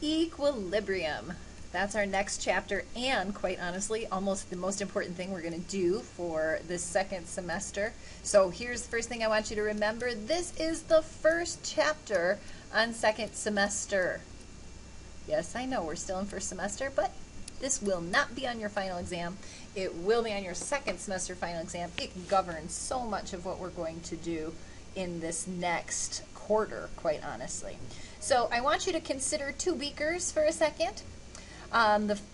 Equilibrium. That's our next chapter, and quite honestly, almost the most important thing we're going to do for this second semester. So here's the first thing I want you to remember. This is the first chapter on second semester. Yes, I know we're still in first semester, but this will not be on your final exam. It will be on your second semester final exam. It governs so much of what we're going to do in this next quarter, quite honestly. So I want you to consider two beakers for a second.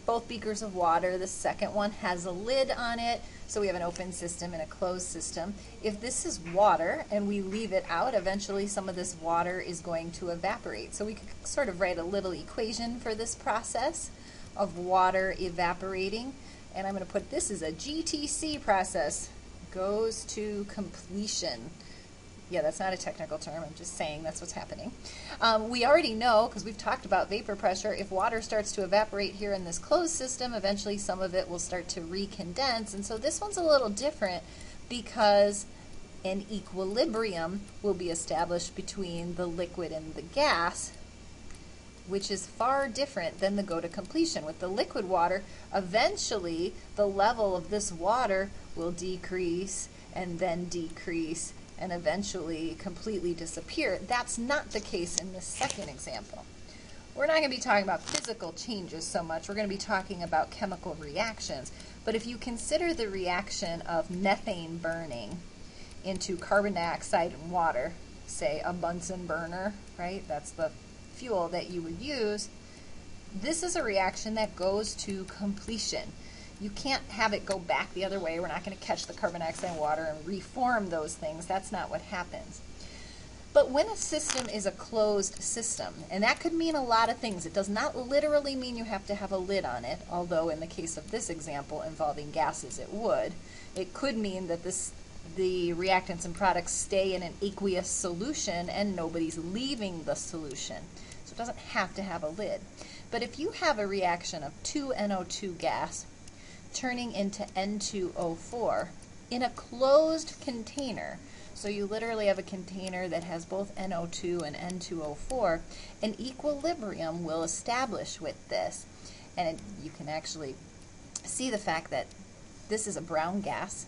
Both beakers of water. The second one has a lid on it, so we have an open system and a closed system. If this is water and we leave it out, eventually some of this water is going to evaporate. So we could sort of write a little equation for this process of water evaporating, and I'm going to put this as a GTC process, goes to completion. Yeah, that's not a technical term, I'm just saying that's what's happening. We already know, because we've talked about vapor pressure, if water starts to evaporate here in this closed system, eventually some of it will start to recondense, and so this one's a little different because an equilibrium will be established between the liquid and the gas, which is far different than the go to completion. With the liquid water, eventually the level of this water will decrease and then decrease and eventually completely disappear. That's not the case in this second example. We're not going to be talking about physical changes so much. We're going to be talking about chemical reactions. But if you consider the reaction of methane burning into carbon dioxide and water, say a Bunsen burner, right? That's the fuel that you would use. This is a reaction that goes to completion. You can't have it go back the other way. We're not going to catch the carbon dioxide and water and reform those things. That's not what happens. But when a system is a closed system, and that could mean a lot of things. It does not literally mean you have to have a lid on it, although in the case of this example involving gases it would. It could mean that the reactants and products stay in an aqueous solution and nobody's leaving the solution. So it doesn't have to have a lid. But if you have a reaction of 2NO2 gas turning into N2O4 in a closed container, so you literally have a container that has both NO2 and N2O4, an equilibrium will establish with this. And you can actually see the fact that this is a brown gas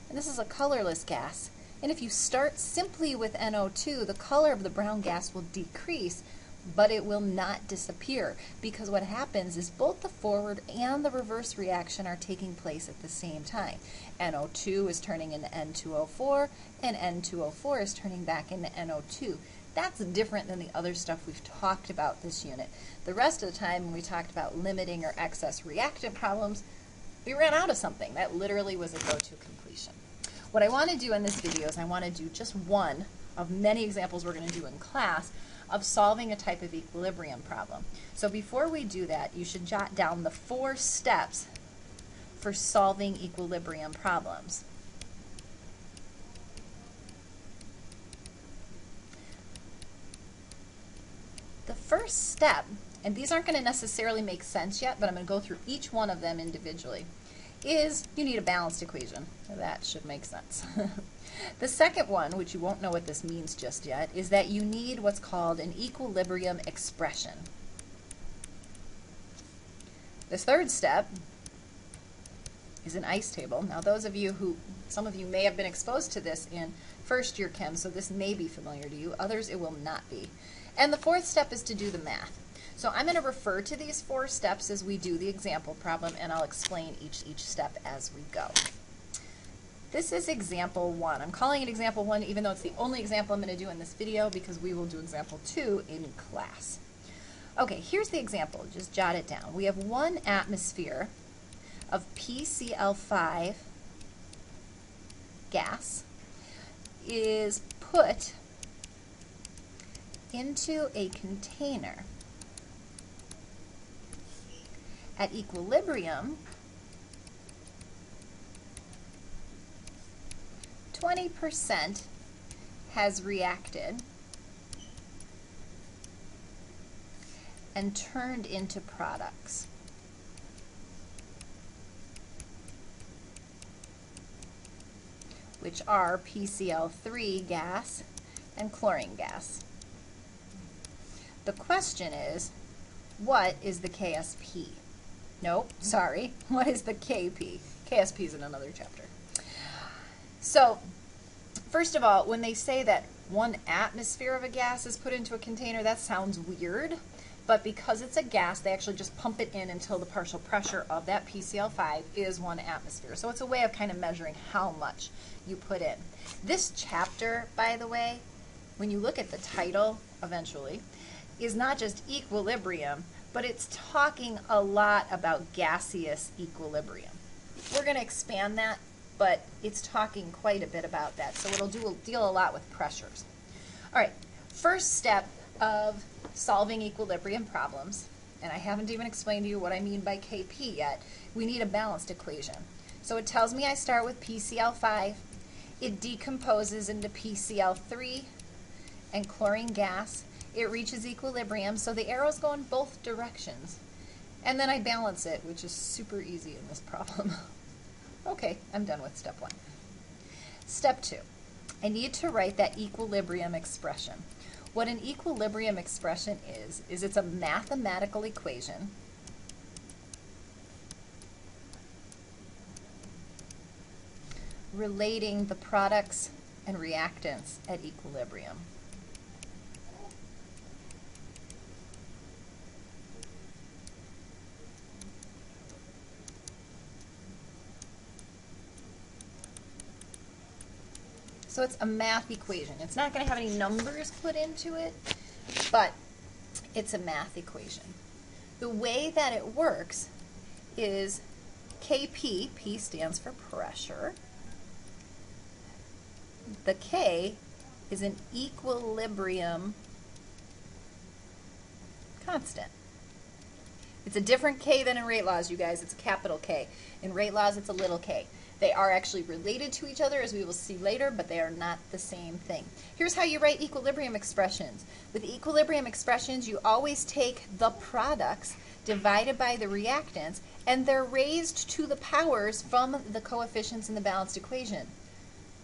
and this is a colorless gas. And if you start simply with NO2, the color of the brown gas will decrease, but it will not disappear, because what happens is both the forward and the reverse reaction are taking place at the same time. NO2 is turning into N2O4, and N2O4 is turning back into NO2. That's different than the other stuff we've talked about this unit. The rest of the time when we talked about limiting or excess reactant problems, we ran out of something. That literally was a go-to completion. What I want to do in this video is I want to do just one of many examples we're going to do in class of solving a type of equilibrium problem. So before we do that, you should jot down the 4 steps for solving equilibrium problems. The first step, and these aren't going to necessarily make sense yet, but I'm going to go through each one of them individually, is you need a balanced equation. That should make sense. The second one, which you won't know what this means just yet, is that you need what's called an equilibrium expression. The third step is an ice table. Now some of you may have been exposed to this in first year chem, so this may be familiar to you. Others it will not be. And the fourth step is to do the math. So I'm going to refer to these 4 steps as we do the example problem, and I'll explain each step as we go. This is example 1. I'm calling it example 1 even though it's the only example I'm going to do in this video, because we will do example 2 in class. Okay, here's the example. Just jot it down. We have 1 atmosphere of PCl5 gas is put into a container. At equilibrium, 20% has reacted and turned into products. Which are PCl3 gas and chlorine gas. The question is, what is the KSP? Nope, sorry. What is the KP? KSP is in another chapter. So, first of all, when they say that 1 atmosphere of a gas is put into a container, that sounds weird. But because it's a gas, they actually just pump it in until the partial pressure of that PCl5 is 1 atmosphere. So it's a way of kind of measuring how much you put in. This chapter, by the way, when you look at the title, eventually, is not just equilibrium, but it's talking a lot about gaseous equilibrium. We're going to expand that, but it's talking quite a bit about that. So it'll deal a lot with pressures. All right, first step of solving equilibrium problems, and I haven't even explained to you what I mean by KP yet, we need a balanced equation. So it tells me I start with PCl5, it decomposes into PCl3 and chlorine gas, it reaches equilibrium, so the arrows go in both directions, and then I balance it, which is super easy in this problem. Okay, I'm done with step 1. Step 2, I need to write that equilibrium expression. What an equilibrium expression is it's a mathematical equation relating the products and reactants at equilibrium. So it's a math equation. It's not going to have any numbers put into it, but it's a math equation. The way that it works is Kp, P stands for pressure. The K is an equilibrium constant. It's a different K than in rate laws, you guys. It's a capital K. In rate laws, it's a little k. They are actually related to each other, as we will see later, but they are not the same thing. Here's how you write equilibrium expressions. With equilibrium expressions, you always take the products divided by the reactants, and they're raised to the powers from the coefficients in the balanced equation.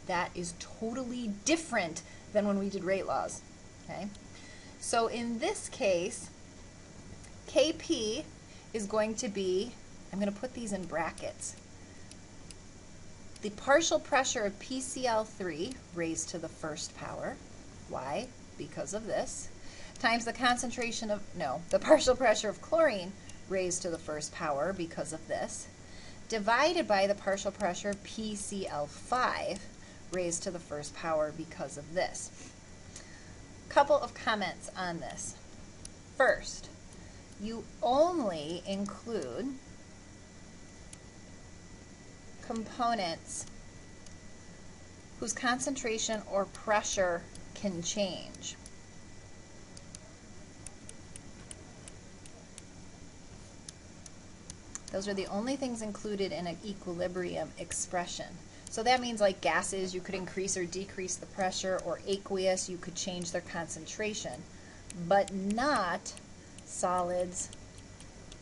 That is totally different than when we did rate laws. Okay? So in this case, Kp is going to be, I'm going to put these in brackets, the partial pressure of PCl3 raised to the first power, why? Because of this, times the concentration of, the partial pressure of chlorine raised to the first power because of this, divided by the partial pressure of PCl5 raised to the first power because of this. Couple of comments on this. First, you only include components whose concentration or pressure can change. Those are the only things included in an equilibrium expression. So that means like gases, you could increase or decrease the pressure, or aqueous, you could change their concentration, but not solids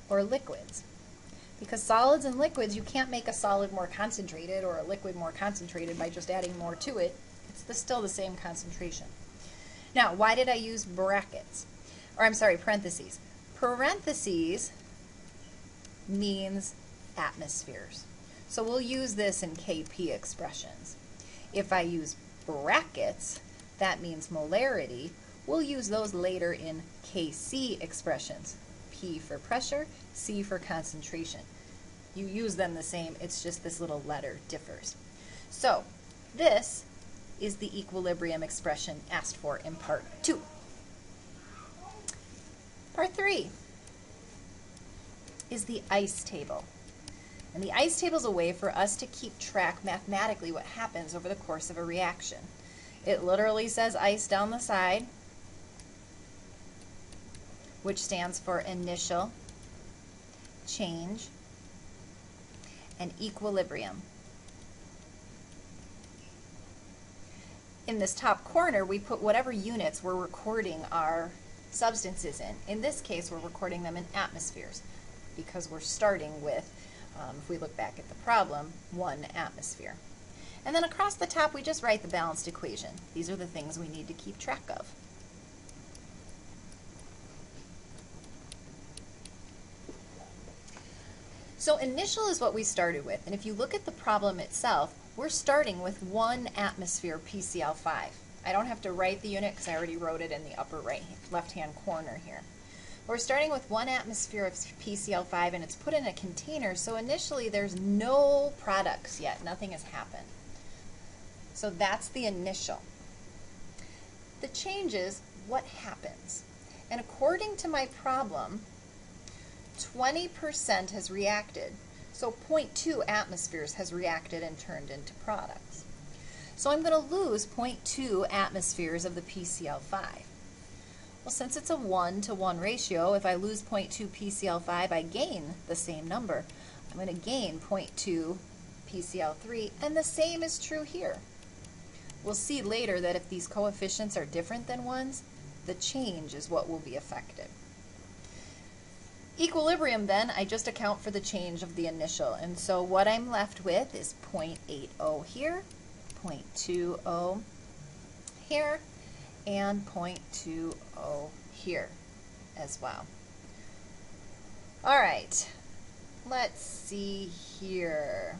or liquids. Because solids and liquids, you can't make a solid more concentrated or a liquid more concentrated by just adding more to it. It's still the same concentration. Now, why did I use brackets? Or I'm sorry, parentheses. Parentheses means atmospheres. So we'll use this in Kp expressions. If I use brackets, that means molarity. We'll use those later in Kc expressions. P for pressure, C for concentration. You use them the same, it's just this little letter differs. So this is the equilibrium expression asked for in part 2. Part 3 is the ice table. And the ice table is a way for us to keep track mathematically what happens over the course of a reaction. It literally says ice down the side, which stands for initial, change, and equilibrium. In this top corner, we put whatever units we're recording our substances in. In this case, we're recording them in atmospheres because we're starting with, if we look back at the problem, 1 atmosphere. And then across the top, we just write the balanced equation. These are the things we need to keep track of. So initial is what we started with, and if you look at the problem itself, we're starting with 1 atmosphere PCl5. I don't have to write the unit because I already wrote it in the upper left-hand corner here. We're starting with 1 atmosphere of PCl5, and it's put in a container, so initially there's no products yet. Nothing has happened. So that's the initial. The change is what happens. And according to my problem, 20% has reacted. So 0.2 atmospheres has reacted and turned into products. So I'm going to lose 0.2 atmospheres of the PCl5. Well, since it's a 1-to-1 ratio, if I lose 0.2 PCl5, I gain the same number. I'm going to gain 0.2 PCl3, and the same is true here. We'll see later that if these coefficients are different than 1's, the change is what will be affected. Equilibrium, then, I just account for the change of the initial, and so what I'm left with is 0.80 here, 0.20 here, and 0.20 here as well. All right, let's see here.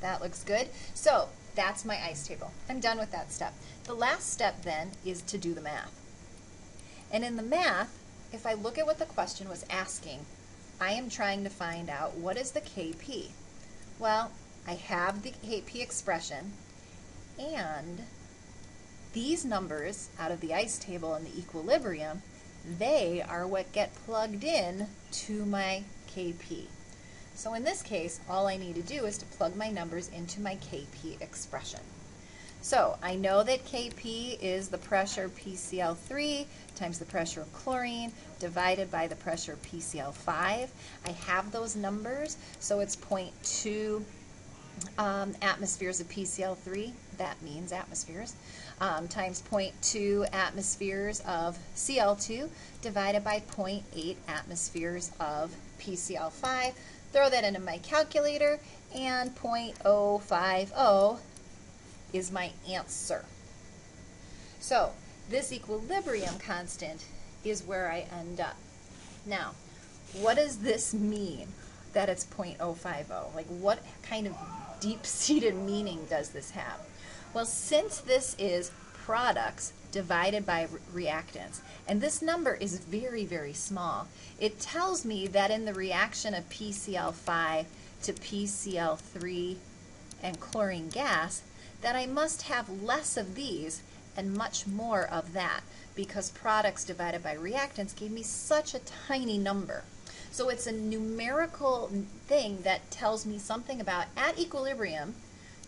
That looks good. So that's my ice table. I'm done with that step. The last step then is to do the math. And in the math, if I look at what the question was asking, I am trying to find out what is the Kp. Well, I have the Kp expression, and these numbers out of the ice table and the equilibrium, they are what get plugged in to my Kp. So in this case, all I need to do is to plug my numbers into my Kp expression. So I know that Kp is the pressure PCl3 times the pressure of chlorine divided by the pressure of PCl5. I have those numbers, so it's 0.2 atmospheres of PCl3, that means atmospheres, times 0.2 atmospheres of Cl2 divided by 0.8 atmospheres of PCl5. Throw that into my calculator, and 0.050 is my answer. So this equilibrium constant is where I end up. Now, what does this mean that it's 0.050? Like, what kind of deep-seated meaning does this have? Well, since this is products divided by reactants, and this number is very, very small, it tells me that in the reaction of PCl5 to PCl3 and chlorine gas, that I must have less of these and much more of that, because products divided by reactants gave me such a tiny number. So it's a numerical thing that tells me something about, at equilibrium,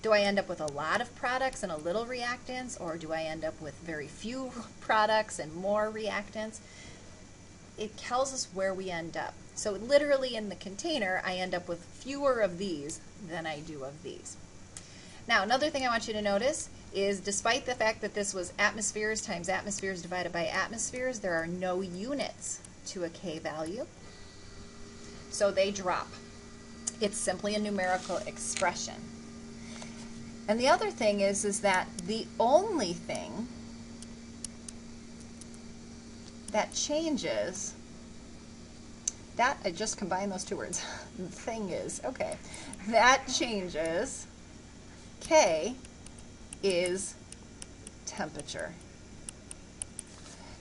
do I end up with a lot of products and a little reactants, or do I end up with very few products and more reactants? It tells us where we end up. So literally in the container, I end up with fewer of these than I do of these. Now, another thing I want you to notice is, despite the fact that this was atmospheres times atmospheres divided by atmospheres, there are no units to a K value, so they drop. It's simply a numerical expression. And the other thing is that the only thing that changes, that, I just combined those two words, the thing is, okay, that changes, K is temperature.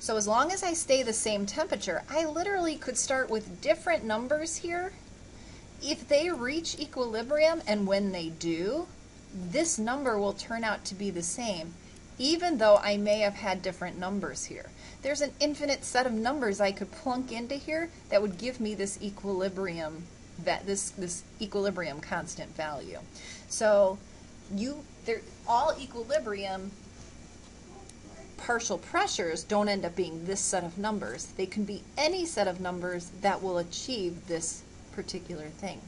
So as long as I stay the same temperature, I literally could start with different numbers here. If they reach equilibrium, and when they do, this number will turn out to be the same, even though I may have had different numbers here. There's an infinite set of numbers I could plunk into here that would give me this equilibrium, this equilibrium constant value. So all equilibrium partial pressures don't end up being this set of numbers. They can be any set of numbers that will achieve this particular thing.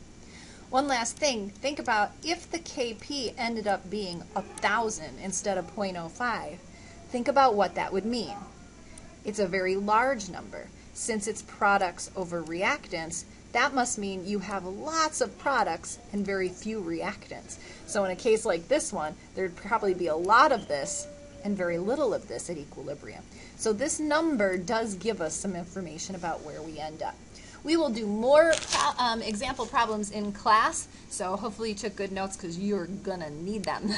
One last thing, think about if the Kp ended up being 1,000 instead of 0.05, think about what that would mean. It's a very large number. Since it's products over reactants, that must mean you have lots of products and very few reactants. So in a case like this one, there'd probably be a lot of this and very little of this at equilibrium. So this number does give us some information about where we end up. We will do more example problems in class, so hopefully you took good notes because you're gonna need them.